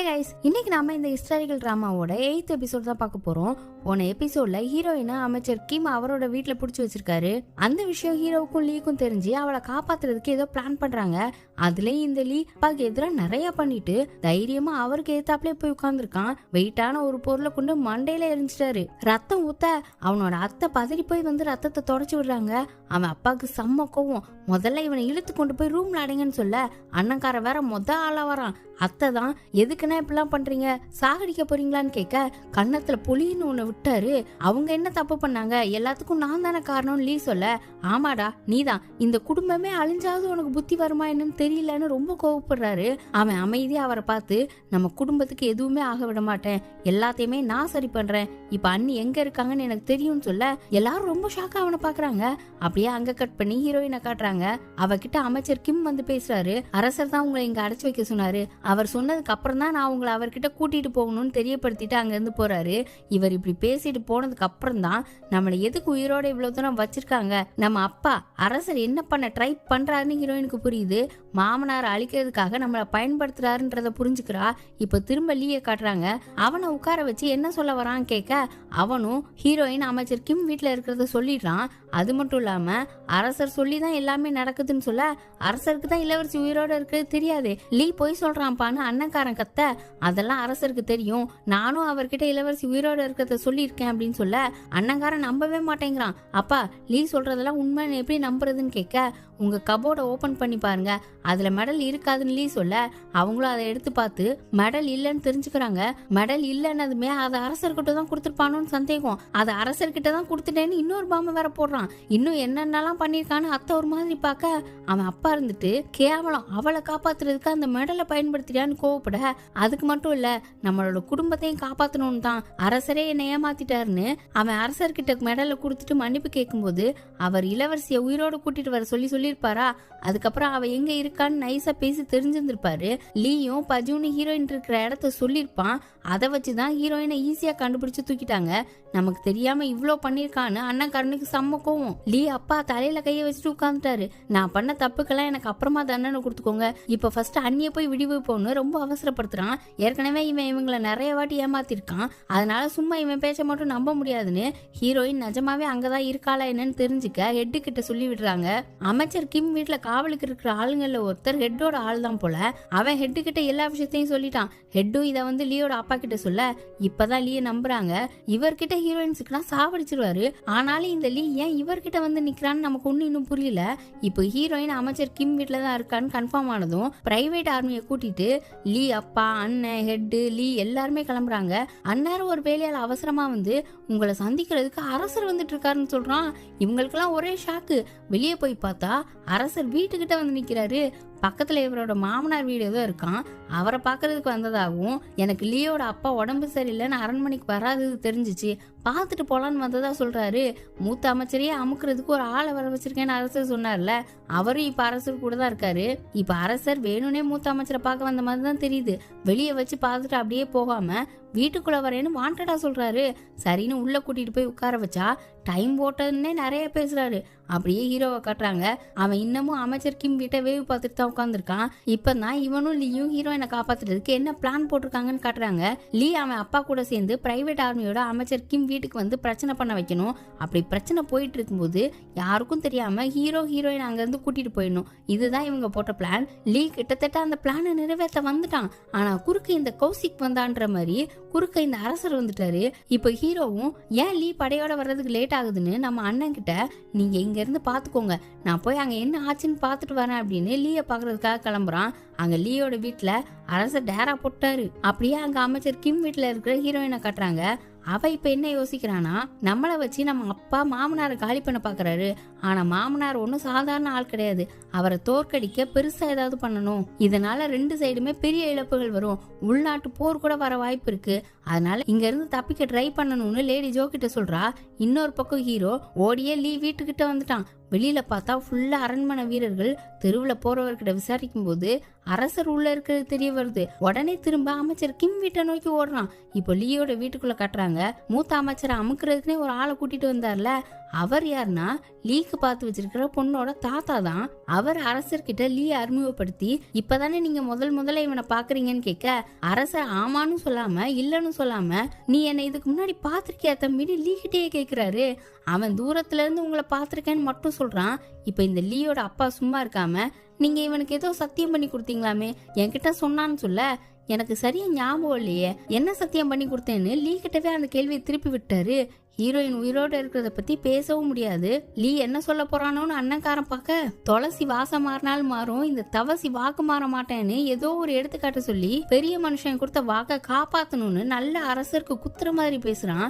Guys, இன்னைக்கு நாம இந்த ஹிஸ்டாரிக்கல் டிராமாவோட 8th எபிசோட் தான் பார்க்க போறோம். போன எபிசோட்ல ஹீரோயினை அமைச்சர் கிம் அவரோட வீட்டுல புடிச்சு வச்சிருக்காரு. அந்த விஷயம் ஹீரோவுக்கும் லீக்கும் தெரிஞ்சு அவளை காப்பாத்துறதுக்கு ஏதோ பிளான் பண்றாங்க. அதுலயும் இந்த லீ அப்பாக்கு எதிராக நிறைய பண்ணிட்டு தைரியமா அவருக்கு ஏத்தாப்லயே போய் உட்கார்ந்துருக்கான். வெயிட்டான ஒரு பொருளை கொண்டு மண்டையில எரிஞ்சிட்டாரு. ரத்தம் ஊத்த அவனோட அத்தை பதறி போய் வந்து ரத்தத்தை தொடச்சு விடுறாங்க. அவன் அப்பாவுக்கு செம்ம கோவம். முதல்ல இவனை இழுத்து கொண்டு போய் ரூம்ல அடைங்கன்னு சொல்ல அண்ணன்கார வேற ஆளா வரான். அத்தை தான் எதுக்குன்னா இப்படிலாம் பண்றீங்க, சாகடிக்க போறீங்களான்னு கேட்க கன்னத்துல புலின்னு ஒண்ணு விட்டாரு. அவங்க என்ன தப்பு பண்ணாங்க, எல்லாத்துக்கும் நான் தானே காரணம் லீ சொல்ல, ஆமாடா நீதான், இந்த குடும்பமே அழிஞ்சாவது உனக்கு புத்தி வருமா என்னன்னு தெரியலன்னு ரொம்ப கோவப்படுறாரு. அவன் அமைதியா அவரை பார்த்து, நம்ம குடும்பத்துக்கு எதுவுமே ஆக விட மாட்டேன், எல்லாத்தையுமே நான் சரி பண்றேன், இப்ப அண்ணி எங்க இருக்காங்கன்னு எனக்கு தெரியும்னு சொல்ல எல்லாரும் ரொம்ப ஷாக்கா அவனை பாக்குறாங்க. அப்படியே அங்க கட் பண்ணி ஹீரோயினை காட்டுறாங்க. அவகிட்ட அமைச்சர் கிம் வந்து பேசுறாரு. அரசர் தான் உங்களை இங்க அடைச்சு வைக்க சொன்னாரு, அவர் சொன்னதுக்கு அப்புறம் தான் நான் உங்களை அவர்கிட்ட கூட்டிட்டு போகணும்னு தெரியப்படுத்திட்டு அங்க இருந்து போறாரு. இவர் இப்படி பேசிட்டு போனதுக்கு அப்புறம் தான் நம்மளை எதுக்கு உயிரோட இவ்வளவு தூரம் வச்சிருக்காங்க, நம்ம அப்பா அரசர் என்ன பண்ண ட்ரை பண்றாருன்னு ஹீரோயினுக்கு புரியுது. மாமனார் அழிக்கிறதுக்காக நம்மளை பயன்படுத்துறாருன்றத புரிஞ்சுக்கிறா. இப்ப திரும்ப லீய காட்டுறாங்க. அவனை உட்கார வச்சு என்ன சொல்ல வரான்னு கேட்க அவனும் ஹீரோயின் அமைச்சர் கிம் வீட்டுல இருக்கிறத சொல்லிடுறான். அது மட்டும் இல்லாம அரசர் சொல்லிதான் எல்லாமே நடக்குதுன்னு சொல்ல அரசருக்கு தான் இளவரசி உயிரோட இருக்கிறது தெரியாது, லீ போய் சொல்றான்பான்னு அண்ணன்காரன் கத்த, அதெல்லாம் அரசருக்கு தெரியும், நானும் அவர்கிட்ட இளவரசி உயிரோட இருக்கிறத சொல்லியிருக்கேன் அப்படின்னு சொல்ல அண்ணன்காரன் நம்பவே மாட்டேங்கிறான். அப்பா லீ சொல்றதெல்லாம் உண்மைன்னு எப்படி நம்புறதுன்னு கேட்க, உங்க கபோர்டை ஓபன் பண்ணி பாருங்க, அதுல மெடல் இருக்காதுன்னு லீ சொல்ல அவங்களும் அதை எடுத்து பார்த்து மெடல் இல்லைன்னு தெரிஞ்சுக்கிறாங்க. மெடல் இல்லைன்னதுமே அதை அரசர்கிட்ட தான் கொடுத்துருப்பானோன்னு சந்தேகம். அதை அரசர்கிட்ட தான் கொடுத்துட்டேன்னு இன்னொரு பாம்பை வேற போடுறான். இன்னும் என்னென்னலாம் பண்ணிருக்கான்னு அத்தை ஒரு மாதிரி பார்க்க அவன் அப்பா இருந்துட்டு கேவலம் அவளை காப்பாத்துறதுக்கு அந்த மெடலை பயன்படுத்திட்டான்னு கோவப்பட, அதுக்கு மட்டும் இல்ல நம்மளோட குடும்பத்தையும் காப்பாத்தணும்னு தான் அரசரே என்னை ஏமாத்திட்டாருன்னு அவன் அரசர்கிட்ட மெடலை கொடுத்துட்டு மன்னிப்பு கேட்கும்போது அவர் இளவரசியை உயிரோட கூட்டிட்டு வர சொல்லியிருப்பாரா. அதுக்கப்புறம் அவ எங்க இருக்கான்னு நைஸா பேசி தெரிஞ்சிருந்திருப்பாரு. லீயும் பஜூனி ஹீரோயின் இருக்கிற இடத்த சொல்லியிருப்பான். அதை வச்சுதான் ஹீரோயினை ஈஸியா கண்டுபிடிச்சு தூக்கிட்டாங்க. நமக்கு தெரியாம இவ்ளோ பண்ணிருக்கான்னு அண்ணன்காரனுக்கு செம்ம கோவம். லீ அப்பா தலையில கைய வச்சுட்டு உட்கார்ந்துட்டாரு. நான் பண்ண தப்புக்கெல்லாம் எனக்கு அப்புறமா தண்டனை கொடுத்துக்கோங்க, இப்ப ஃபர்ஸ்ட் அண்ணிய போய் விடிவு போன்னு ரொம்ப அவசரப்படுத்துறான். ஏற்கனவே இவங்களை நிறைய வாட்டி ஏமாத்திருக்கான், அதனால சும்மா இவன் பேச்ச மட்டும் நம்ப முடியாதுன்னு ஹீரோயின் நிஜமாவே அங்கதான் இருக்காளா என்னன்னு தெரிஞ்சுக்க ஹெட்டு கிட்ட சொல்லி விடுறாங்க. அமைச்சர் கிம் வீட்டுல காவலுக்கு இருக்கிற ஆளுங்கள்ல ஒருத்தர் ஹெட்டோட ஆள் தான் போல. அவன் ஹெட்டு கிட்ட எல்லா விஷயத்தையும் சொல்லிட்டான். ஹெட்டும் இதை வந்து லீயோட அப்பா கிட்ட சொல்ல இப்பதான் லீய நம்புறாங்க. இவர்கிட்ட ஹீரோயின்ஸுக்குனா சாவடிச்சிருவாரு. ஆனாலும் இந்த லீ ஏன் இவர்கிட்ட வந்து நிக்கிறான்னு நமக்கு ஒண்ணு இன்னும் புரியல. இப்போ ஹீரோயின் அமைச்சர் கிம் வீட்டுல தான் இருக்கான்னு கன்ஃபார்ம் ஆனதும் பிரைவேட் ஆர்மியை கூட்டிட்டு லீ அப்பா அண்ணன் ஹெட் லீ எல்லாருமே கிளம்புறாங்க. அந்நேரம் ஒரு வேலையால அவசரமா வந்து உங்களை சந்திக்கிறதுக்கு அரசர் வந்துட்டு இருக்காருன்னு சொல்றான். இவங்களுக்கெல்லாம் ஒரே ஷாக்கு. வெளியே போய் பார்த்தா அரசர் வீட்டுக்கிட்ட வந்து நிக்கிறாரு. பக்கத்துல இவரோட மாமனார் வீடு ஏதோ இருக்கான், அவரை பாக்குறதுக்கு வந்ததாகவும் எனக்கு லீயோட அப்பா உடம்பு சரியில்லைன்னு அரண்மனைக்கு வராதது தெரிஞ்சிச்சு, பார்த்துட்டு போலான்னு வந்ததா சொல்றாரு. மூத்த அமைச்சரையே அமுக்குறதுக்கு ஒரு ஆளை வர வச்சிருக்கேன்னு அரசர் சொன்னார்ல, அவரும் இப்ப அரசர் கூட தான் இருக்காரு. இப்ப அரசர் வேணும்னே மூத்த அமைச்சரை பார்க்க வந்த மாதிரி தான் தெரியுது. வெளியே வச்சு பார்த்துட்டு அப்படியே போகாம வீட்டுக்குள்ள வரேன்னு வாண்டடா சொல்றாரு. சரின்னு உள்ள கூட்டிட்டு போய் உட்கார வச்சா டைம் ஓட்டதுன்னே நிறைய பேசுறாரு. அப்படியே ஹீரோவை காட்டுறாங்க. அவன் இன்னமும் அமைச்சர் கிம் வீட்டை வேவு பார்த்துட்டு தான் உட்காந்துருக்கான். இப்பதான் இவனும் லீயும் ஹீரோயினை காப்பாத்துறதுக்கு என்ன பிளான் போட்டிருக்காங்கன்னு காட்டுறாங்க. லீ அவன் அப்பா கூட சேர்ந்து பிரைவேட் ஆர்மியோட அமைச்சர் கிம் வீட்டுக்கு வந்து பிரச்சனை பண்ண வைக்கணும். அப்படி பிரச்சனை போயிட்டு இருக்கும்போது யாருக்கும் தெரியாம ஹீரோயின் அங்க இருந்து கூட்டிட்டு போயிடணும். இதுதான் இவங்க போட்ட பிளான். லீ கிட்டத்தட்ட அந்த பிளானை நிறைவேற்ற வந்துட்டான். ஆனா குறுக்க இந்த கௌசிக் வந்தான்ற மாதிரி குறுக்க இந்த அரசர் வந்துட்டாரு. இப்ப ஹீரோவும் ஏன் லீ படையோட வர்றதுக்கு லேட் ஆகுதுன்னு நம்ம அண்ணன் கிட்ட நீங்க இங்க இருந்து பாத்துக்கோங்க, நான் போய் அங்க என்ன ஆச்சுன்னு பாத்துட்டு வரேன் அப்படின்னு லீய பாக்குறதுக்காக கிளம்புறான். அங்க லீயோட வீட்டுல அரசர் டேரா போட்டாரு. அப்படியே அங்க அமைச்சர் கிம் வீட்டுல இருக்கிற ஹீரோயினை காட்டுறாங்க. அவ இப்ப என்ன யோசிக்கிறானா, நம்மளை வச்சு நம்ம அப்பா மாமனாரை காலி பண்ண பாக்குறாரு. ஆனா மாமனார் ஒன்னும் சாதாரண ஆள் கிடையாது, அவரை தோற்கடிக்க பெருசா ஏதாவது பண்ணணும். இதனால ரெண்டு சைடுமே பெரிய இழப்புகள் வரும், உள்நாட்டு போர் கூட வர வாய்ப்பு இருக்கு. அதனால இங்க இருந்து தப்பிக்க ட்ரை பண்ணணும்னு லேடி ஜோ கிட்ட சொல்றா. இன்னொரு பக்கம் ஹீரோ ஓடியே லீ வீட்டுக்கிட்ட வந்துட்டான். வெளியில பார்த்தா ஃபுல்லா அரண்மனை வீரர்கள். தெருவுல போறவர்கிட்ட விசாரிக்கும் போது அரசர் உள்ள இருக்கிறது தெரிய வருது. உடனே திரும்ப அமைச்சர் கிம் வீட்டை நோக்கி ஓடுறான். இப்போ லீயோட வீட்டுக்குள்ள கட்டுறாங்க. மூத்த அமைச்சரை அமுக்குறதுக்குனே ஒரு ஆளை கூட்டிட்டு வந்தார்ல, அவர் யாருன்னா லீக்கு பார்த்து வச்சிருக்கிற பொண்ணோட தாத்தா தான். அவர் அரசர்கிட்ட லீ அறிமுகப்படுத்தி, இப்பதானே நீங்க முதல்ல இவனை பாக்குறீங்கன்னு கேட்க, அரசர் ஆமான்னு சொல்லாம இல்லன்னு சொல்லாம, நீ என்னை இதுக்கு முன்னாடி பாத்திருக்கியா தம்பின்னு லீ கிட்டே கேக்குறாரு. அவன் தூரத்துல இருந்து உங்களை பாத்திருக்கேன்னு மட்டும் சொல்றான். இப்ப இந்த லீயோட அப்பா சும்மா இருக்காம, நீங்க இவனுக்கு ஏதோ சத்தியம் பண்ணி கொடுத்தீங்களாமே, என்கிட்ட சொன்னான்னு சொல்ல, எனக்கு சரியா ஞாபகம் இல்லையே, என்ன சத்தியம் பண்ணி கொடுத்தேன்னு லீ கிட்டவே அந்த கேள்வியை திருப்பி விட்டாரு. ஹீரோயின் உயிரோட இருக்கிறத பத்தி பேசவும் முடியாது. லீ என்ன சொல்ல போறானோன்னு அண்ணன்காரன் பார்க்க, துளசி வாசம் மாறினாலும் மாறும், இந்த தவசி வாக்கு மாற மாட்டேன்னு ஏதோ ஒரு எடுத்துக்காட்டு சொல்லி பெரிய மனுஷன் கொடுத்த வாக்க காப்பாத்தணும்னு நல்ல அரசருக்கு குத்துற மாதிரி பேசுறான்.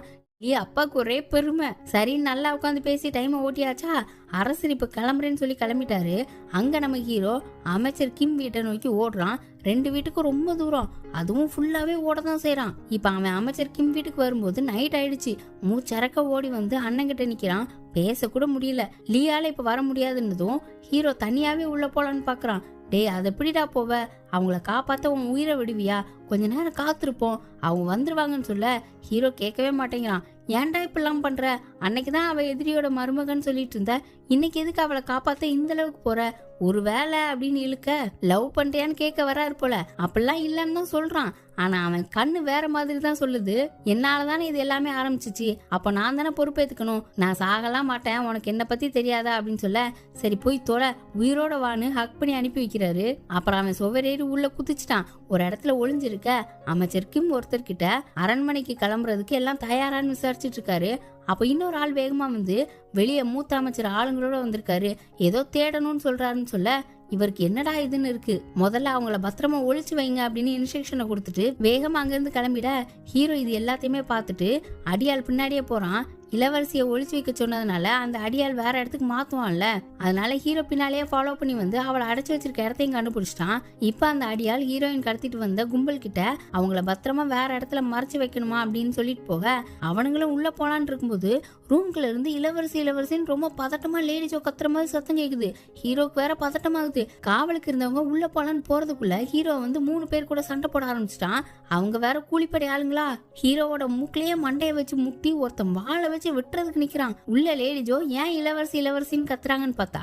அப்பாவுக்கு ஒரே பெருமை. சரி, நல்லா உட்காந்து பேசி டைமை ஓட்டியாச்சா, அரசர் இப்ப கிளம்புறேன்னு சொல்லி கிளம்பிட்டாரு. அங்க நம்ம ஹீரோ அமைச்சர் கிம் வீட்டை நோக்கி ஓடுறான். 2 வீட்டுக்கும் ரொம்ப தூரம், அதுவும் ஃபுல்லாவே ஓடதான் செய்யறான். இப்ப அவன் அமைச்சர் கிம் வீட்டுக்கு வரும்போது நைட் ஆயிடுச்சு. மூச்சரக்க ஓடி வந்து அண்ணன் கிட்ட நிக்கிறான். பேச கூட முடியல. லீயால இப்ப வர முடியாதுன்னதும் ஹீரோ தனியாவே உள்ள போலான்னு பாக்குறான். டேய், அதை எப்படிடா போவ, அவங்கள காப்பாத்த உன் உயிரை விடுவியா, கொஞ்ச நேரம் காத்திருப்போம், அவங்க வந்துருவாங்கன்னு சொல்ல ஹீரோ கேட்கவே மாட்டேங்கிறான். ஏன்டா இப்பெல்லாம் பண்ற, அன்னைக்குதான் அவ எதிரியோட மருமகன்னு சொல்லிட்டு இருந்த, இன்னைக்கு எதுக்கு அவளை காப்பாத்த இந்த அளவுக்கு போற, ஒரு வேலை அப்படின்னு இழுக்க, லவ் பண்றியான்னு கேட்க வராரு போல. அப்படிலாம் இல்லன்னு தான் சொல்றான். ஆனா அவன் கண்ணு வேற மாதிரி தான் சொல்லுது. என்னாலதானே இது எல்லாமே ஆரம்பிச்சிச்சு, அப்ப நான் தானே பொறுப்பேத்துக்கணும், நான் சாகலாம் மாட்டேன், உனக்கு என்ன பத்தி தெரியாதா அப்படின்னு சொல்ல, சரி போய் தொலை, உயிரோட வான்னு ஹக் பண்ணி அனுப்பி வைக்கிறாரு. அப்புறம் அவன் சுவரேறி உள்ள குதிச்சுட்டான். ஒரு இடத்துல ஒளிஞ்சிருக்க அமைச்சர் கிம் ஒருத்தர்கிட்ட அரண்மனைக்கு கிளம்புறதுக்கு எல்லாம் தயாரான்னு விசாரிச்சுட்டு இருக்காரு. அப்ப இன்னொரு ஆள் வேகமா வந்து வெளியே மூத்த அமைச்சர் ஆளுங்களோட வந்திருக்காரு. ஏதோ தேடணும்னு சொல்றாருன்னு சொல்ல, இவருக்கு என்னடா இதுன்னு இருக்கு. முதல்ல அவங்கள பத்திரமா ஒழிச்சு வைங்க அப்படின்னு இன்ஸ்ட்ரக்ஷனை கொடுத்துட்டு வேகமா அங்கிருந்து கிளம்பிட, ஹீரோ இது எல்லாத்தையுமே பார்த்துட்டு அடியாள் பின்னாடியே போறான். இளவரசியை ஒழிச்சு வைக்க சொன்னதுனால அந்த அடியாள் வேற இடத்துக்கு மாத்துவான்ல, அதனால ஹீரோ பின்னாலேயே ஃபாலோ பண்ணி வந்து அவளை அடைச்சு வச்சிருக்க இடத்தையும் கண்டுபிடிச்சிட்டான். இப்ப அந்த அடியாள் ஹீரோயின் கடத்திட்டு வந்த கும்பல் கிட்ட அவங்கள பத்திரமா வேற இடத்துல மறைச்சு வைக்கணுமா அப்படின்னு சொல்லிட்டு போக, அவனுங்களும் உள்ள போலான்னு இருக்கும்போது ரூம்குள்ள இருந்து இளவரசின்னு ரொம்ப பதட்டமா லேடி ஜோ கத்துற மாதிரி சத்தம் கேக்குது. ஹீரோக்கு வேற பதட்டமாகுது. காவலுக்கு இருந்தவங்க உள்ள போலான்னு போறதுக்குள்ள ஹீரோ வந்து 3 பேர் கூட சண்டை போட ஆரம்பிச்சிட்டான். அவங்க வேற கூலிப்படை ஆளுங்களா. ஹீரோவோட மூக்கிலேயே மண்டையை வச்சு முட்டி ஒருத்தன் வாழை வச்சு விட்டுறதுக்கு நிக்கிறான். உள்ள லேடி ஜோ ஏன் இளவரசின்னு கத்துறாங்கன்னு பார்த்தா,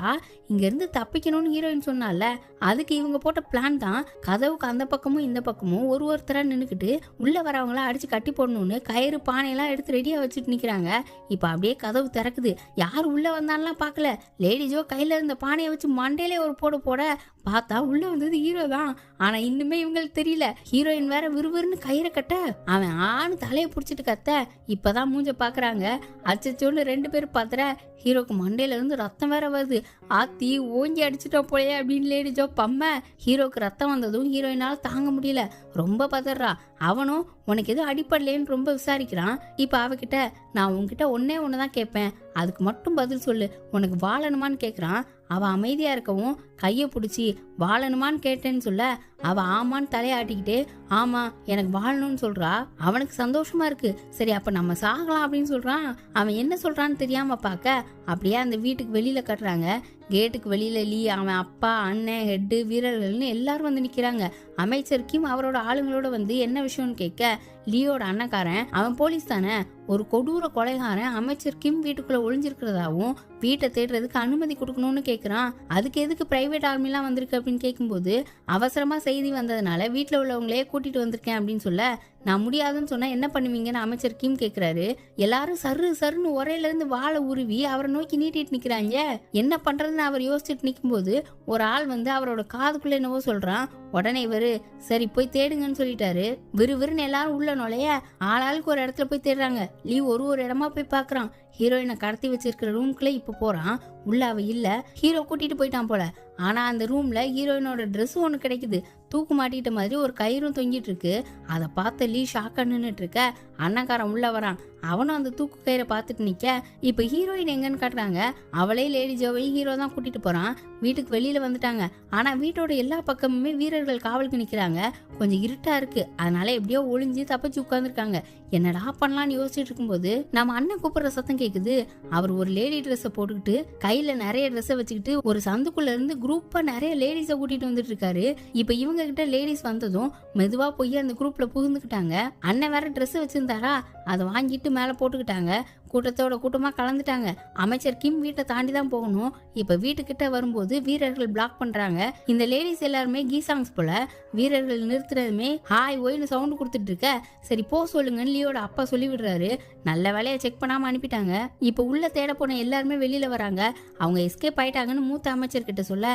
இங்க இருந்து தப்பிக்கணும்னு ஹீரோயின் சொன்னால, அதுக்கு இவங்க போட்ட பிளான் தான். கதவுக்கு அந்த பக்கமும் இந்த பக்கமும் ஒருத்தரா நின்னுக்கிட்டு உள்ள வரவங்கள அடிச்சு கட்டி போடணும்னு கயிறு பானையெல்லாம் எடுத்து ரெடியா வச்சுட்டு நிக்கிறாங்க. இப்ப அப்படியே கதவு திறக்குது. யாரு உள்ள வந்தான்லாம் பாக்கல. லேடி ஜோ கையில இருந்த பானையை வச்சு மண்டையிலே ஒரு போட பார்த்தா உள்ள வந்தது ஹீரோ தான். ஆனா இன்னுமே இவங்களுக்கு தெரியல. ஹீரோயின் வேற விறுவிறுன்னு கயிறை கட்ட, அவன் ஆணு தலையை புடிச்சிட்டு கத்த, இப்பதான் மூஞ்ச பாக்குறாங்க. அச்சச்சோன்னு 2 பேரும் பாத்துற, ஹீரோக்கு மண்டையில இருந்து ரத்தம் வேற வருது. ஆத்தி ஓங்கி அடிச்சுட்டோம் போலயே அப்படின்னு லேடி ஜோ பம்ம. ஹீரோக்கு ரத்தம் வந்ததும் ஹீரோயினால தாங்க முடியல, ரொம்ப பதறா. அவனும் உனக்கு எதுவும் அடிப்படலேன்னு ரொம்ப விசாரிக்கிறான். இப்ப அவகிட்ட, நான் உன்கிட்ட ஒன்னுதான் கேட்பேன், அதுக்கு மட்டும் பதில் சொல்லு, உனக்கு வாழணுமான்னு கேக்குறான். அவ அமைதியா இருக்கவும் கைய பிடிச்சி வாழணுமான்னு கேட்டேன்னு சொல்ல, அவ ஆமான்னு தலையாட்டிக்கிட்டே ஆமா எனக்கு வாழணும்னு சொல்றா. அவனுக்கு சந்தோஷமா இருக்கு. சரி அப்ப நம்ம சாகலாம் அப்படின்னு சொல்றான். அவன் என்ன சொல்றான்னு தெரியாம பாக்க அப்படியே அந்த வீட்டுக்கு வெளியில கட்டுறாங்க. கேட்டுக்கு வெளியில லீ, அவன் அப்பா, அண்ணன், ஹெட்டு, வீரர்கள்னு எல்லாரும் வந்து நிக்கிறாங்க. அமைச்சர் கிம் அவரோட ஆளுங்களோட வந்து என்ன விஷயம்னு கேட்க, லீயோட அண்ணக்காரன், அவன் போலீஸ் தானே, ஒரு கொடூர கொலைகாரன் அமைச்சர் கிம் வீட்டுக்குள்ள ஒளிஞ்சிருக்கிறதாவும் வீட்டை தேடுறதுக்கு அனுமதி கொடுக்கணும்னு கேக்குறான். அதுக்கு எதுக்கு பிரைவேட் ஆர்மிலாம் வந்திருக்கு அப்படின்னு கேட்கும்போது, அவசரமா செய்தி வந்ததுனால வீட்டுல உள்ளவங்களே கூட்டிட்டு வந்திருக்கேன் அப்படின்னு சொல்ல, நான் முடியாதுன்னு சொன்னா என்ன பண்ணுவீங்கன்னு அமைச்சர் கிம் கேக்குறாரு. எல்லாரும் சருன்னு ஒரேல இருந்து வாழை உருவி அவரை நோக்கி நீட்டிட்டு நிக்கிறாங்க. என்ன பண்றதுன்னு அவர் யோசிச்சுட்டு நிக்கும் போது ஒரு ஆள் வந்து அவரோட காதுக்குள்ள என்னவோ சொல்றான். உடனே இவரு சரி போய் தேடுங்கன்னு சொல்லிட்டாரு. விறுவிறுன்னு எல்லாரும் உள்ள நுழைய ஆளாளுக்கு ஒரு இடத்துல போய் தேடுறாங்க. லீ ஒரு இடமா போய் பாக்குறான். ஹீரோயினை கடத்தி வச்சிருக்கிற ரூம்குள்ள இப்ப போறான். உள்ள அவ இல்ல. ஹீரோ கூட்டிட்டு போயிட்டான் போல. ஆனா அந்த ரூம்ல ஹீரோயினோட ட்ரெஸ் ஒண்ணு கிடைக்குது. தூக்கு மாட்டிக்கிட்ட மாதிரி ஒரு கயிறும் தொங்கிட்டு இருக்கு. அதை பார்த்த லீ ஷாக்கா நின்றுட்டு இருக்க. அண்ணக்காரன் உள்ள வரான். அவனும் அந்த தூக்கு கயிறை பார்த்துட்டு நிக்க. இப்ப ஹீரோயின் எங்கன்னு காட்டுறாங்க. அவளே லேடி ஜோவையும் ஹீரோ தான் கூட்டிட்டு போறான். வீட்டுக்கு வெளியில வந்துட்டாங்க. ஆனா வீட்டோட எல்லா பக்கமுமே வீரர்கள் காவலுக்கு நிக்கிறாங்க. கொஞ்சம் இருட்டா இருக்கு, அதனால எப்படியோ ஒளிஞ்சு தப்பிச்சு உட்கார்ந்துருக்காங்க. என்னடா பண்ணலாம்னு யோசிச்சுட்டு இருக்கும்போது நம்ம அண்ணன் கூப்பிடுற சத்தம் கேக்குது. அவர் ஒரு லேடி ட்ரெஸ்ஸை போட்டுக்கிட்டு கையில நிறைய ட்ரெஸ்ஸை வச்சுக்கிட்டு ஒரு சந்துக்குள்ள இருந்து குரூப்பா நிறைய லேடிஸை கூட்டிட்டு வந்துட்டு இருக்காரு. இப்ப இவங்க கிட்ட லேடிஸ் வந்ததும் மெதுவா போய் அந்த குரூப்ல புகுந்துக்கிட்டாங்க. அண்ணன் வேற ட்ரெஸ் வச்சிருந்தாரா, அதை வாங்கிட்டு மேல போட்டுக்கிட்டாங்க. கூட்டத்தோட கூட்டமா கலந்துட்டாங்க. அமைச்சர் கிம் வீட்டை தாண்டி தான் போகணும். இப்ப வீட்டுக்கிட்ட வரும்போது வீரர்கள் பிளாக் பண்றாங்க. இந்த லேடிஸ் எல்லாருமே கீசாங்ஸ் போல. வீரர்கள் நிறுத்துறதுமே ஹாய் ஓய்னு சவுண்ட் கொடுத்துட்டு இருக்க. சரி போ சொல்லுங்கன்னு லியோட அப்பா சொல்லி விடுறாரு. நல்ல வேலையை செக் பண்ணாம அனுப்பிட்டாங்க. இப்ப உள்ள தேட போன எல்லாருமே வெளியில வராங்க. அவங்க எஸ்கேப் ஆயிட்டாங்கன்னு மூத்த அமைச்சர் கிட்ட சொல்ல,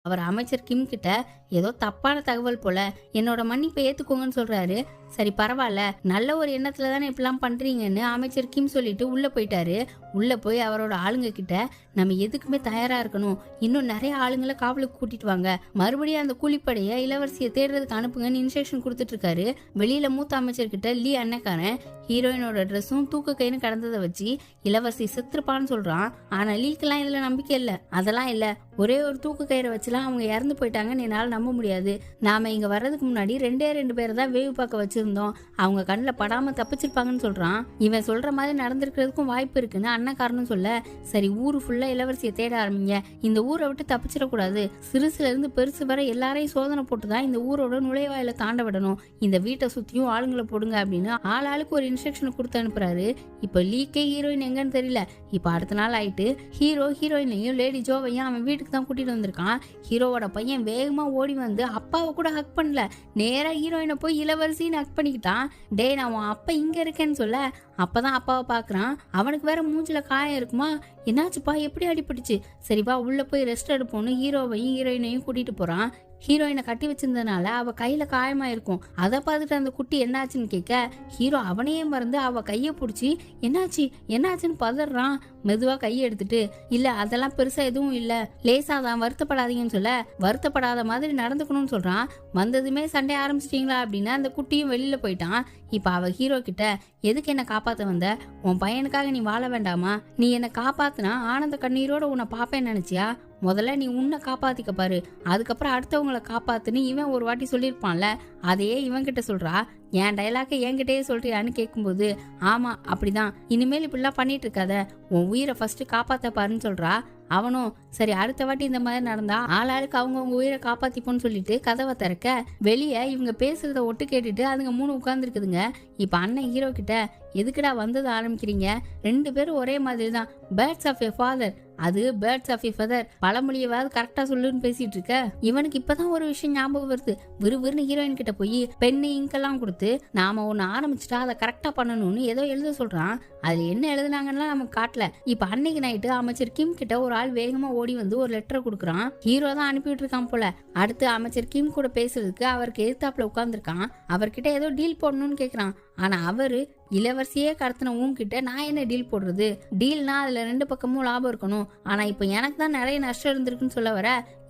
அவர் அமைச்சர் கிம் கிட்ட ஏதோ தப்பான தகவல் போல என்னோட மன்னிப்பை ஏத்துக்கோங்கன்னு சொல்றாரு. சரி பரவாயில்ல, நல்ல ஒரு எண்ணத்துல தானே இப்படிலாம் பண்றீங்கன்னு அமைச்சர் கிம் சொல்லிட்டு உள்ள போயிட்டாரு. உள்ள போய் அவரோட ஆளுங்க கிட்ட நம்ம எதுக்குமே தயாரா இருக்கணும், இன்னும் நிறைய ஆளுங்களை காவலுக்கு கூட்டிட்டு வாங்க, மறுபடியும் அந்த கூலிப்படைய இளவரசியை தேடுறதுக்கு அனுப்புங்கன்னு இன்ஸ்ட்ரக்ஷன் கொடுத்துட்டு இருக்காரு. வெளியில மூத்த அமைச்சர் கிட்ட லீ அண்ணக்காரன் ஹீரோயினோட ட்ரெஸ்ஸும் தூக்கு கைன்னு கடந்ததை வச்சு இளவரசி செத்துருப்பான்னு சொல்றான். ஆனா லீக்கெல்லாம் இதுல நம்பிக்கை இல்ல. அதெல்லாம் இல்ல, ஒரே ஒரு தூக்கு கயிறை வச்சுலாம் அவங்க இறந்து போயிட்டாங்கன்னு என்னால நம்ப முடியாது. நாம இங்க வர்றதுக்கு முன்னாடி ரெண்டு பேரை தான் வேவு பார்க்க வச்சிருந்தோம். அவங்க கண்ணில் படாம தப்பிச்சிருப்பாங்கன்னு சொல்றான். இவன் சொல்ற மாதிரி நடந்திருக்கிறதுக்கும் வாய்ப்பு இருக்குன்னு அண்ணக்காரனும் சொல்ல, சரி ஊரு ஃபுல்லா இளவரசியை தேட ஆரம்பிங்க. இந்த ஊரை விட்டு தப்பிச்சிடக்கூடாது. சிறுசுல இருந்து பெருசு வரை எல்லாரையும் சோதனை போட்டுதான் இந்த ஊரோட நுழைவாயில தாண்ட விடணும். இந்த வீட்டை சுத்தியும் ஆளுங்களை போடுங்க அப்படின்னு ஆளுக்கு ஒரு இன்ஸ்ட்ரக்ஷன் கொடுத்து அனுப்புறாரு. இப்ப லீக்கே ஹீரோயின் எங்கன்னு தெரியல. இப்ப அடுத்த நாள் ஆயிட்டு ஹீரோயினையும் லேடி ஜோவையும் அவன் வீட்டுக்கு தான் கூட்டிட்டு வந்திருக்கான். ஹீரோவோட பையன் வேகமா ஓடி வந்து அப்பாவை கூட ஹக் பண்ணல, நேரா ஹீரோயினை போய் இளவரசின்னு ஹக் பண்ணிக்கிட்டான். டே நான் உன் அப்பா இங்க இருக்கேன்னு சொல்ல, அப்பதான் அப்பாவை பாக்குறான். அவனுக்கு வேற மூஞ்சில காயம் இருக்குமா. என்னாச்சுப்பா, எப்படி அடிபட்டுச்சு? சரிப்பா உள்ள போய் ரெஸ்ட் எடுப்போன்னு ஹீரோவையும் ஹீரோயினையும் கூட்டிட்டு போறான். ஹீரோயினை கட்டி வச்சிருந்தனால அவ கையில காயமா இருக்கும். அதை பார்த்துட்டு அந்த குட்டி என்னாச்சுன்னு கேட்க, ஹீரோ அவனையே மறந்து அவ கையை பிடிச்சி என்னாச்சுன்னு பதறான். மெதுவா கையை எடுத்துட்டு, இல்ல அதெல்லாம் பெருசா எதுவும் இல்ல, லேசாதான், வருத்தப்படாதீங்கன்னு சொல்ல, வருத்தப்படாத மாதிரி நடந்துக்கணும்னு சொல்றான். வந்ததுமே சண்டை ஆரம்பிச்சிட்டீங்களா அப்படின்னு அந்த குட்டியும் வெளியில போயிட்டான். இப்ப அவ ஹீரோ கிட்ட, எதுக்கு என்ன காப்பாத்த வந்த? உன் பையனுக்காக நீ வாழ வேண்டாமா? நீ என்ன காப்பாத்துனா ஆனந்த கண்ணீரோட உன்னை பாப்பேன்னு நினைச்சியா? முதல்ல நீ உன்னை காப்பாத்திக்க பாரு, அதுக்கப்புறம் அடுத்தவங்களை காப்பாத்துன்னு இவன் ஒரு வாட்டி சொல்லியிருப்பான்ல, அதையே இவன் கிட்ட சொல்றா. என் டைலாக்க என்கிட்டயே சொல்றியான்னு கேட்கும்போது, ஆமா அப்படிதான், இனிமேல் இப்படிலாம் பண்ணிட்டு இருக்காத, உன் உயிரை ஃபர்ஸ்ட் காப்பாத்த பாருன்னு சொல்றா. அவனும் சரி அடுத்த வாட்டி இந்த மாதிரி நடந்தா ஆளாளுக்கு அவங்கவுங்க உயிரை காப்பாத்திப்போன்னு சொல்லிட்டு கதவை திறக்க, வெளியே இவங்க பேசுறத ஒட்டு கேட்டுட்டு அதுங்க 3 உட்கார்ந்துருக்குதுங்க. இப்ப அண்ணன் ஹீரோ கிட்ட, எதுக்குடா வந்தது ஆரம்பிக்கிறீங்க? 2 பேரும் ஒரே மாதிரி தான், பேர்ட்ஸ் ஆஃப் எ ஃபாதர், அது பேர்ட்ஸ் ஆஃப் எ ஃபெதர், பழமொழியவாது கரெக்டா சொல்லுன்னு பேசிட்டு இருக்க. இவனுக்கு இப்பதான் ஒரு விஷயம் ஞாபகம் வருது. விறுவிறுன்னு ஹீரோயின் கிட்ட போய் பென்னு இங்கெல்லாம் கொடுத்து, நாம ஒன்னு ஆரம்பிச்சுட்டா அதை கரெக்டா பண்ணணும்னு ஏதோ எழுத சொல்றான். அதுல என்ன எழுதுனாங்கன்னா நமக்கு காட்டல. இப்ப அன்னைக்கு நைட்டு அமைச்சர் கிம் கிட்ட ஒரு ஆள் வேகமா ஓடி வந்து ஒரு லெட்டரை கொடுக்குறான். ஹீரோ தான் அனுப்பிட்டு இருக்கான் போல. அடுத்து அமைச்சர் கிம் கூட பேசுறதுக்கு அவருக்கு எதிர்த்தாப்புல உட்கார்ந்துருக்கான். அவர்கிட்ட ஏதோ டீல் போடணும்னு கேக்குறான். ஆனா அவரு, இளவரசியே கடத்தின உன்கிட்ட நான் என்ன டீல் போடுறது? டீல்னா அதுல 2 பக்கமும் லாபம் இருக்கணும். ஆனா இப்ப எனக்கு தான் நிறைய நஷ்டம் இருந்திருக்குன்னு சொல்ல வர,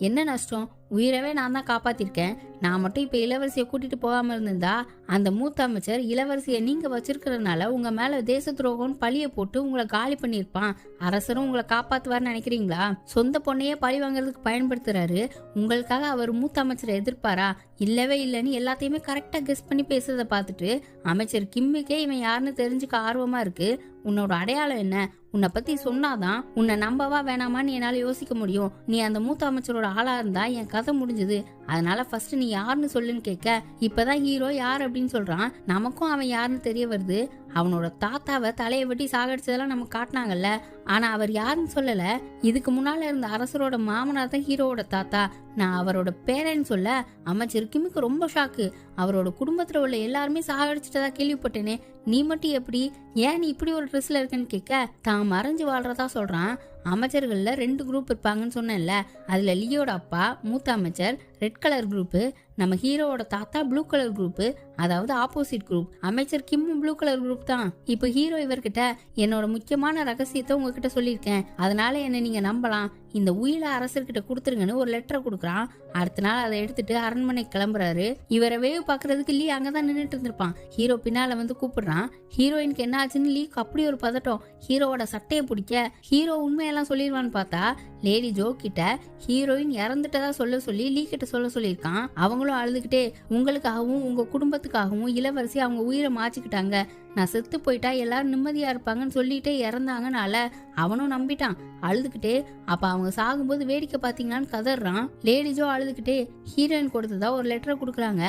என்ன நஷ்டம்? உயிரவே நான் தான் காப்பாத்திருக்கேன். நான் மட்டும் இப்ப இளவரசியை கூட்டிட்டு போகாம இருந்திருந்தா அந்த மூத்த அமைச்சர் இளவரசியை நீங்க வச்சிருக்கிறதுனால உங்க மேல தேச துரோகம் பழிய போட்டு உங்களை காலி பண்ணிருப்பான். அரசரும் உங்களை காப்பாத்துவார்னு நினைக்கிறீங்களா? சொந்த பொண்ணையே பழி வாங்குறதுக்கு பயன்படுத்துறாரு. உங்களுக்காக அவர் மூத்த அமைச்சரை எதிர்ப்பாரா? இல்லவே இல்லைன்னு எல்லாத்தையுமே கரெக்டா கெஸ் பண்ணி பேசுறத பார்த்துட்டு அமைச்சர் கிம்முக்கே இவன் யாருன்னு தெரிஞ்சுக்க ஆர்வமா இருக்கு. உன்னோட அடையாளம் என்ன? உன்னை பத்தி சொன்னாதான் உன்னை நம்பவா வேணாமான்னு என்னால யோசிக்க முடியும். நீ அந்த மூத்த அமைச்சரோட ஆளா இருந்தா என் கதை முடிஞ்சது. அதனால ஃபர்ஸ்ட் நீ யாருன்னு சொல்லுன்னு கேட்க, இப்பதான் ஹீரோ யார் அப்படின்னு சொல்றான். நமக்கும் அவன் யாருன்னு தெரிய வருது. அவனோட தாத்தாவை தலையை வெட்டி சாகடிச்சதெல்லாம் நமக்கு காட்டினாங்கல்ல, ஆனா அவர் யாருன்னு சொல்லல. இதுக்கு முன்னால இருந்த அரசரோட மாமனார் தான் ஹீரோவோட தாத்தா. நான் அவரோட பேரன்னு சொல்ல அமைச்சர் கிம்முக்கு ரொம்ப ஷாக்கு. அவரோட குடும்பத்துல உள்ள எல்லாருமே சாகடிச்சிட்டதா கேள்விப்பட்டேனே, நீ மட்டும் எப்படி? ஏன் நீ இப்படி ஒரு ட்ரெஸ்ல இருக்குன்னு கேட்க, தான் மறைஞ்சு வாழ்றதா சொல்றான். அமைச்சர்கள்ல 2 குரூப் இருப்பாங்கன்னு சொன்னேன்ல, அதுல லியோட அப்பா மூத்த அமைச்சர் ரெட் கலர் குரூப்பு, நம்ம ஹீரோவோட தாத்தா ப்ளூ கலர் குரூப், அதாவது ஆப்போசிட் குரூப். அமைச்சர் கிம் ப்ளூ கலர் குரூப் தான். இப்ப ஹீரோ இவர்கிட்ட என்னோட முக்கியமான ரகசியத்தை உங்ககிட்ட சொல்லியிருக்கேன், அதனால என்ன நீங்க நம்பலாம், இந்த உயில அரசர்கிட்ட கொடுத்துருங்கன்னு ஒரு லெட்டரை கொடுக்குறான். அடுத்த நாள் அதை எடுத்துட்டு அரண்மனை கிளம்புறாரு. இவரை வேவு பாக்குறதுக்கு லீ அங்கதான் நின்றுட்டு இருந்திருப்பான். ஹீரோ பின்னால வந்து கூப்பிடுறான். ஹீரோயினுக்கு என்ன ஆச்சுன்னு லீக்கு அப்படி ஒரு பதட்டம். ஹீரோவோட சட்டையை பிடிக்க ஹீரோ உண்மையெல்லாம் சொல்லிடுவான்னு பார்த்தா லேடி ஜோ கிட்ட ஹீரோயின் இறந்துட்டதா சொல்ல சொல்லி லீ கிட்ட சொல்ல சொல்லியிருக்கான். அவங்களும் அழுதுகிட்டே உங்களுக்காகவும் உங்க குடும்பத்துக்காகவும் இளவரசி அவங்க உயிரை மாச்சிக்கிட்டாங்க, நான் செத்து போயிட்டா எல்லாரும் நிம்மதியா இருப்பாங்கன்னு சொல்லிட்டே இறந்தாங்கனால அவனும் நம்பிட்டான். அழுதுகிட்டே அப்ப அவங்க சாகும்போது வேடிக்கை பாத்தீங்களான்னு கதறான். லேடி ஜோ அழுதுகிட்டே ஹீரோயின் கொடுத்ததா ஒரு லெட்டரை கொடுக்குறாங்க.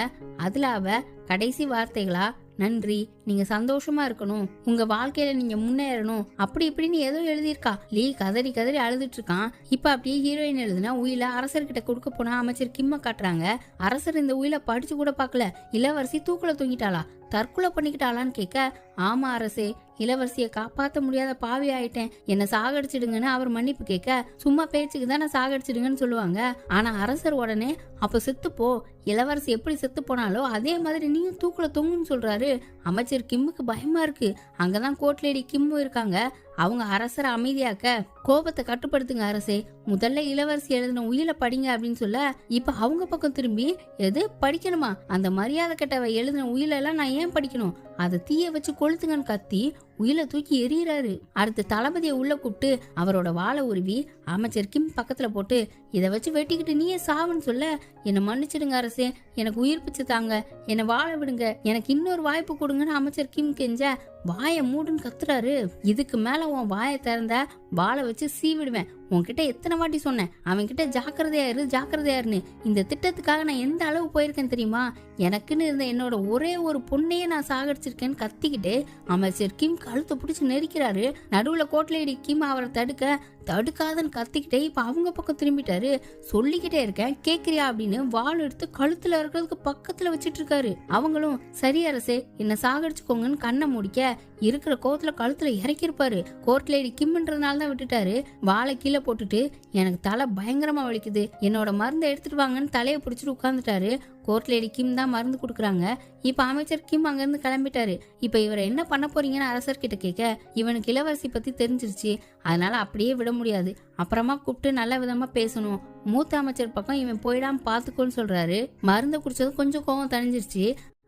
அதுல அவ கடைசி வார்த்தைகளா நன்றி, நீங்க சந்தோஷமா இருக்கணும், உங்க வாழ்க்கையில நீங்க முன்னேறணும், அப்படி இப்படின்னு ஏதோ எழுதியிருக்கா. லீ கதறி கதறி அழுதுட்டு இருக்கான். இப்ப அப்படியே ஹீரோயின் எழுதுனா உயில அரசர்கிட்ட கொடுக்க போனா அமைச்சர் கிம்ம காட்டுறாங்க. அரசர் இந்த உயில படிச்சு கூட பாக்கல, இளவரசி தூக்குல தூங்கிட்டாளா, தற்கொலை பண்ணிக்கிட்டாளான்னு கேட்க ஆமா அரசே, இளவரசியை காப்பாற்ற முடியாத பாவி ஆயிட்டேன், என்ன சாகடிச்சிடுங்கன்னு அவர் மன்னிப்பு கேட்க சும்மா பேச்சுக்கு தான் நான் சாகடிச்சிடுங்கன்னு சொல்லுவாங்க. ஆனா அரசர் உடனே அப்ப செத்துப்போ, இளவரசி எப்படி செத்து போனாலோ அதே மாதிரி நீயும் தூக்குல தொங்குன்னு சொல்றாரு. அமைச்சர் கிம்முக்கு பயமா இருக்கு. அங்கதான் கோட்லேடி கிம்மு இருக்காங்க. அவங்க அரசரை அமைதியாக்க கோபத்தை கட்டுப்படுத்துங்க அரசே, முதல்ல இளவரசி எழுதின உயில படிங்க அப்படின்னு சொல்ல இப்ப அவங்க பக்கம் திரும்பி எது படிக்கணுமா, அந்த மரியாதை கெட்டவ எழுதின உயில எல்லாம் நான் ஏன் படிக்கணும், அதை தீய வச்சு கொளுத்துங்கன்னு கத்தி உயில தூக்கி எறிகிறாரு. அடுத்து தளபதியை உள்ள கூப்பிட்டு அவரோட வாழை உருவி அமைச்சர் கிம் பக்கத்துல போட்டு இதை வச்சு வெட்டிக்கிட்டு நீயே சாவுன்னு சொல்ல என்னை மன்னிச்சிடுங்க அரசே, எனக்கு உயிர் பிச்சு தாங்க, என்னை வாழ விடுங்க, எனக்கு இன்னொரு வாய்ப்பு கொடுங்கன்னு அமைச்சர் கிம் கெஞ்ச வாயை மூடுன்னு கத்துறாரு. இதுக்கு மேல உன் வாயை திறந்த வாழை வச்சு சீவிடுவேன், உன்கிட்ட எத்தனை வாட்டி சொன்னேன் அவன்கிட்ட ஜாக்கிரதையாரு ஜாக்கிரதையாருன்னு. இந்த திட்டத்துக்காக நான் எந்த அளவு போயிருக்கேன் தெரியுமா, எனக்குன்னு இருந்த என்னோட ஒரே ஒரு பொண்ணையே நான் சாகடிச்சிருக்கேன்னு கத்திக்கிட்டு அமைச்சர் கிம் கழுத்தை பிடிச்சி நெரிக்கிறாரு. நடுவுல கோட்லேடி கிம் அவரை தடுக்காதன்னு கத்திக்கிட்டே இப்ப அவங்க பக்கம் திரும்பிட்டாரு. சொல்லிக்கிட்டே இருக்கேன் கேக்குறியா அப்படின்னு வாள் எடுத்து கழுத்துல இருக்கிறதுக்கு பக்கத்துல வச்சிட்டு இருக்காரு. அவங்களும் சரி அரசே என்ன சாகடிச்சுக்கோங்கன்னு கண்ணை முடிக்க இருக்கிற கோத்துல கழுத்துல இறக்கிருப்பாரு. கோட்லேடி கிம்ன்றதுனால தான் விட்டுட்டாரு. வாழை கீழே போட்டுட்டு எனக்கு தலை பயங்கரமா வலிக்குது, என்னோட மருந்தை எடுத்துட்டு வாங்கன்னு தலையை பிடிச்சிட்டு உட்கார்ந்துட்டாரு. கோர்ட்லேடி கிம் தான் மருந்து கொடுக்குறாங்க. இப்ப அமைச்சர் கிம் அங்கிருந்து கிளம்பிட்டாரு. இப்ப இவரை என்ன பண்ண போறீங்கன்னு அரசர் கிட்ட கேட்க இவனுக்கு இளவரசி பத்தி தெரிஞ்சிருச்சு, அதனால அப்படியே விட முடியாது, அப்புறமா கூப்பிட்டு நல்ல விதமா பேசணும், மூத்த அமைச்சர் பக்கம் இவன் போயிடாம பாத்துக்கோன்னு சொல்றாரு. மருந்து குடிச்சது கொஞ்சம் கோவம் தணிஞ்சிருச்சு.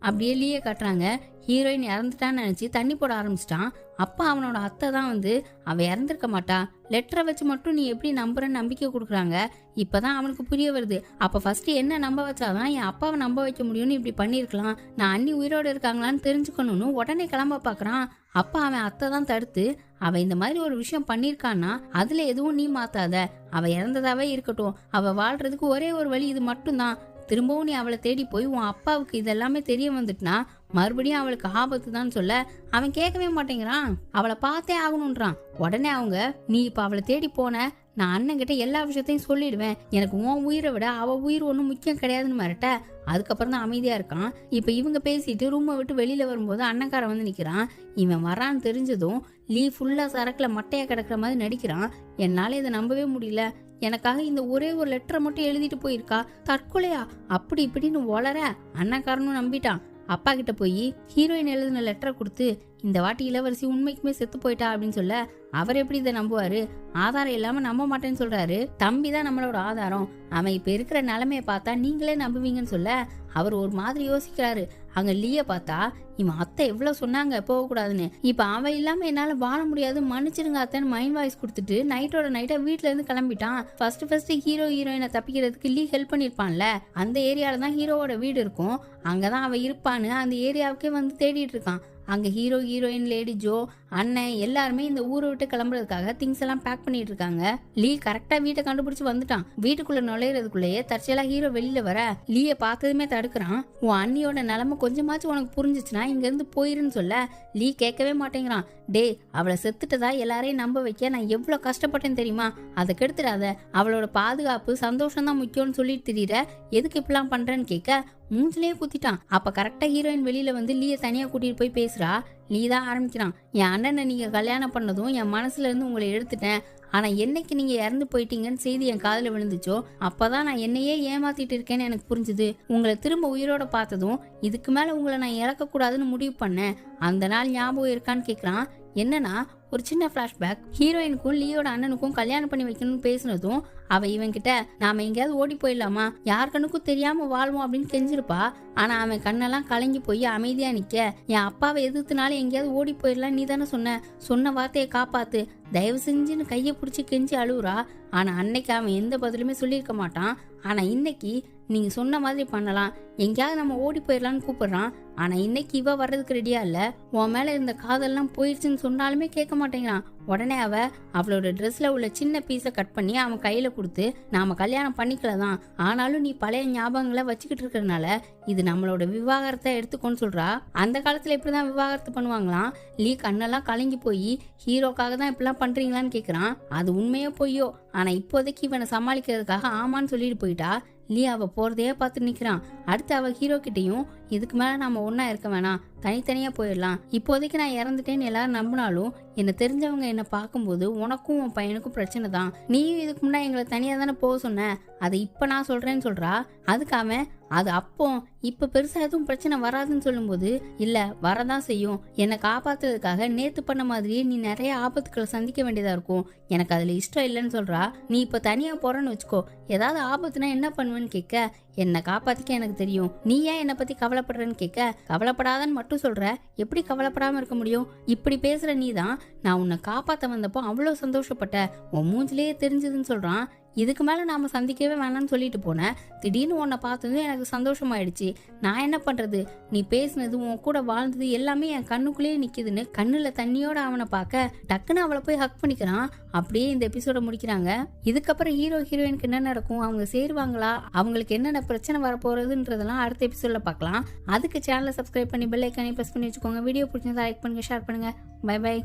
அப்படியே லீய காட்டுறாங்க. ஹீரோயின் இறந்துட்டான்னு நினைச்சு தண்ணி போட ஆரம்பிச்சிட்டான். அப்ப அவனோட அத்தை தான் வந்து அவ இறந்திருக்க மாட்டா, லெட்டரை வச்சு மட்டும் நீ எப்படி நம்புறன்னு நம்பிக்கை கொடுக்குறாங்க. இப்பதான் அவனுக்கு புரிய வருது. அப்ப ஃபர்ஸ்ட் என்ன நம்ப வச்சாதான் என் அப்பாவை நம்ப வைக்க முடியும்னு இப்படி பண்ணிருக்கலாம், நான் அண்ணி உயிரோடு இருக்காங்களான்னு தெரிஞ்சுக்கணும்னு உடனே கிளம்ப பாக்குறான். அப்ப அவன் அத்தை தான் தடுத்து அவ இந்த மாதிரி ஒரு விஷயம் பண்ணிருக்கான்னா அதுல எதுவும் நீ மாத்தாத, அவ இறந்ததாவே இருக்கட்டும், அவ வாழ்றதுக்கு ஒரே ஒரு வழி இது மட்டும்தான், திரும்பவும் நீ அவளை தேடி போய் உன் அப்பாவுக்கு இதெல்லாமே தெரிய வந்துட்டுனா மறுபடியும் அவளுக்கு ஆபத்து தான் சொல்ல அவன் கேட்கவே மாட்டேங்கிறான். அவளை பார்த்தே ஆகணும்ன்றான். உடனே அவங்க நீ இப்ப அவளை தேடி போன, நான் அண்ணன் கிட்ட எல்லா விஷயத்தையும் சொல்லிடுவேன், எனக்கு உன் உயிரை விட அவ உயிர் ஒன்றும் முக்கியம் கிடையாதுன்னு மிரட்ட அதுக்கப்புறம் தான் அமைதியா இருக்கான். இப்ப இவங்க பேசிட்டு ரூமை விட்டு வெளியில வரும்போது அண்ணன்காரன் வந்து நிக்கிறான். இவன் வரான்னு தெரிஞ்சதும் லீ ஃபுல்லா சரக்குல மட்டையா கிடக்குற மாதிரி நடிக்கிறான். என்னால இதை நம்பவே முடியல, எனக்காக இந்த ஒரே ஒரு லெட்டரை மட்டும் எழுதிட்டு போயிருக்கா, தற்கொலையா அப்படி இப்படின்னு வளர அண்ணன்காரனும் நம்பிட்டான். அப்பா கிட்ட போய் ஹீரோயின் எழுதின லெட்டரை கொடுத்து இந்த வாட்டி இளவரசி உண்மைக்குமே செத்து போயிட்டா அப்படின்னு சொல்ல அவர் எப்படி இதை நம்புவாரு, ஆதாரம் இல்லாம நம்ப மாட்டேன்னு சொல்றாரு. தம்பி தான் நம்மளோட ஆதாரம், அவன் இப்ப இருக்கிற நிலைமைய பார்த்தா நீங்களே நம்புவீங்கன்னு சொல்ல அவர் ஒரு மாதிரி யோசிக்கிறாரு. அங்க லீய பார்த்தா இவன் அத்தை எவ்வளவு சொன்னாங்க போகக்கூடாதுன்னு, இப்ப அவன் இல்லாம என்னால வாழ முடியாது மன்னிச்சிருங்க அத்தைன்னு மைண்ட் வாய்ஸ் கொடுத்துட்டு நைட்டோட நைட்டா வீட்டுல இருந்து கிளம்பிட்டான். ஃபர்ஸ்ட் ஹீரோயினை தப்பிக்கிறதுக்கு லீ ஹெல்ப் பண்ணிருப்பான்ல, அந்த ஏரியால தான் ஹீரோவோட வீடு இருக்கும், அங்கதான் அவன் இருப்பான்னு அந்த ஏரியாவுக்கே வந்து தேடிட்டு இருக்கான். அங்க ஹீரோயின் லேடி ஜோ அண்ணன் எல்லாருமே இந்த ஊரை விட்டு கிளம்புறதுக்காக திங்ஸ் எல்லாம் பேக் பண்ணிட்டு இருக்காங்க. லீ கரெக்டா வீட்டை கண்டுபிடிச்சு வந்துட்டான். வீட்டுக்குள்ள நுழையிறதுக்குள்ளேயே தற்செயலா ஹீரோ வெளியில வர லீய பார்த்ததுமே தடுக்கிறான். உன் அண்ணியோட நிலைமை கொஞ்சமாச்சும் உனக்கு புரிஞ்சிச்சுன்னா இங்க இருந்து போயிருன்னு சொல்ல லீ கேட்கவே மாட்டேங்கிறான். டே அவளை செத்துட்டதா எல்லாரையும் நம்ப வைக்க நான் எவ்வளவு கஷ்டப்பட்டேன்னு தெரியுமா, அதை கெடுத்துடாத, அவளோட பாதுகாப்பு சந்தோஷம் தான் முக்கியம்னு சொல்லிட்டு திரியிற, எதுக்கு இப்படிலாம் பண்றேன்னு கேட்க மூஞ்சிலேயே குத்திட்டான். அப்ப கரெக்டா ஹீரோயின் வெளியில வந்து லீய தனியா கூட்டிட்டு போய் பேசுறா. லீ தான் ஆரம்பிக்கிறான், என் அண்ணனை நீங்க கல்யாணம் பண்ணதும் என் மனசுல இருந்து உங்களை எடுத்துட்டேன், ஆனா என்னைக்கு நீங்க இறந்து போயிட்டீங்கன்னு செய்தி என் காதுல விழுந்துச்சோ அப்பதான் நான் என்னையே ஏமாத்திட்டு இருக்கேன்னு எனக்கு புரிஞ்சுது. உங்களை திரும்ப உயிரோட பார்த்ததும் இதுக்கு மேல உங்களை நான் இழக்க கூடாதுன்னு முடிவு பண்ணேன். அந்த நாள் ஞாபகம் இருக்கான்னு கேக்குறான். என்னன்னா ஒரு சின்ன பிளாஷ்பேக், ஹீரோயினுக்கும் லியோட அண்ணனுக்கும் கல்யாணம் பண்ணி வைக்கணும்னு பேசினதும் அவ இவன் கிட்ட நாம எங்கேயாவது ஓடி போயிடலாமா, யார் கண்ணுக்கும் தெரியாம வாழ்வோம் அப்படின்னு கெஞ்சிருப்பா. ஆனா அவன் கண்ணெல்லாம் கலங்கி போய் அமைதியா நிக்க, என் அப்பாவை எதிர்த்துனாலும் எங்கேயாவது ஓடி போயிடலாம், நீ தானே சொன்ன வார்த்தையை காப்பாத்து, தயவு செஞ்சுன்னு கையை பிடிச்சி கெஞ்சி அழுவுறா. ஆனா அன்னைக்கு அவன் எந்த பதிலுமே சொல்லியிருக்க மாட்டான். ஆனா இன்னைக்கு நீங்க சொன்ன மாதிரி பண்ணலாம், எங்கேயாவது நம்ம ஓடி போயிடலான்னு கூப்பிடுறான். ஆனா இன்னைக்கு இவ வர்றதுக்கு ரெடியா இல்ல. உன் மேல இருந்த காதெல்லாம் போயிடுச்சுன்னு சொன்னாலுமே கேட்க மாட்டேங்கிறான். உடனே அவளோட ட்ரெஸ்ல உள்ள சின்ன பீஸை கட் பண்ணி அவன் கையில கொடுத்து, நாம கல்யாணம் பண்ணிக்கலதான், ஆனாலும் நீ பழைய ஞாபகங்களை வச்சுக்கிட்டு இருக்கிறதுனால இது நம்மளோட விவாகரத்தை எடுத்துக்கோன்னு சொல்றா. அந்த காலத்துல இப்படிதான் விவாகரத்து பண்ணுவாங்களாம். லீ கண்ணெல்லாம் கலங்கி போய் ஹீரோக்காக தான் இப்படிலாம் பண்றீங்களான்னு கேக்குறான். அது உண்மையோ பொய்யோ, ஆனா இப்போதைக்கு இவனை சமாளிக்கிறதுக்காக ஆமான்னு சொல்லிட்டு போயிட்டா. லீ அவ போறதையே பார்த்து நிக்கிறான். அடுத்து அவ ஹீரோ கிட்டையும் இதுக்கு மேல நாம ஒன்னா இருக்க வேணாம், தனித்தனியா போயிடலாம், இப்போதைக்கு நான் இறந்துட்டேன்னு எல்லாரும் நம்பினாலும் என்ன தெரிஞ்சவங்க என்ன பார்க்கும்போது உனக்கும் உன் பையனுக்கும் பிரச்சனை தான், நீயும் இதுக்கு முன்னாடி எங்களை தனியா தானே போக சொன்ன, அதை இப்ப நான் சொல்றேன்னு சொல்றா. அதுக்கு அவன் அது அப்போ இப்ப பெருசா எதுவும் பிரச்சனை வராதுன்னு சொல்லும்போது, இல்ல வரதான் செய்யும், என்னை காப்பாத்துறதுக்காக நேத்து பண்ண மாதிரியே நீ நிறைய ஆபத்துக்களை சந்திக்க வேண்டியதா இருக்கும், எனக்கு அதுல இஷ்டம் இல்லைன்னு சொல்றா. நீ இப்ப தனியா போறன்னு வச்சுக்கோ, ஏதாவது ஆபத்துனா என்ன பண்ணுவேன்னு கேட்க, என்னை காப்பாத்திக்க எனக்கு தெரியும், நீ ஏன் என்னை பத்தி கவலைப்படுறன்னு கேட்க, கவலைப்படாதன்னு மட்டும் சொல்ற, எப்படி கவலைப்படாம இருக்க முடியும், இப்படி பேசுற நீ தான் நான் உன்னை காப்பாத்த வந்தப்போ அவ்வளவு சந்தோஷப்பட்ட, உன் மூஞ்சிலேயே தெரிஞ்சதுன்னு சொல்றான். இதுக்கு மேல நாம சந்திக்கவே வேணாம்னு சொல்லிட்டு போனேன், திடீர்னு உன்னை பார்த்ததும் எனக்கு சந்தோஷமாயிடுச்சு, நான் என்ன பண்றது, நீ பேசினது உன் கூட வாழ்ந்தது எல்லாமே என் கண்ணுக்குள்ளேயே நிக்குதுன்னு கண்ணுல தண்ணியோட அவனை பார்க்க டக்குன்னு அவளை போய் ஹக் பண்ணிக்கிறான். அப்படியே இந்த எபிசோட முடிக்கிறாங்க. இதுக்கப்புறம் ஹீரோ ஹீரோயினுக்கு என்ன நடக்கும், அவங்க சேருவாங்களா, அவங்களுக்கு என்னென்ன பிரச்சனை வரப்போறதுன்றதெல்லாம் அடுத்த எபிசோட்ல பார்க்கலாம். அதுக்கு சேனலை சப்ஸ்கிரைப் பண்ணி பெல் ஐக்கானை பிரஸ் பண்ணி வச்சுக்கோங்க. வீடியோ பிடிச்சிருந்தா லைக் பண்ணுங்க, ஷேர் பண்ணுங்க. Bye by.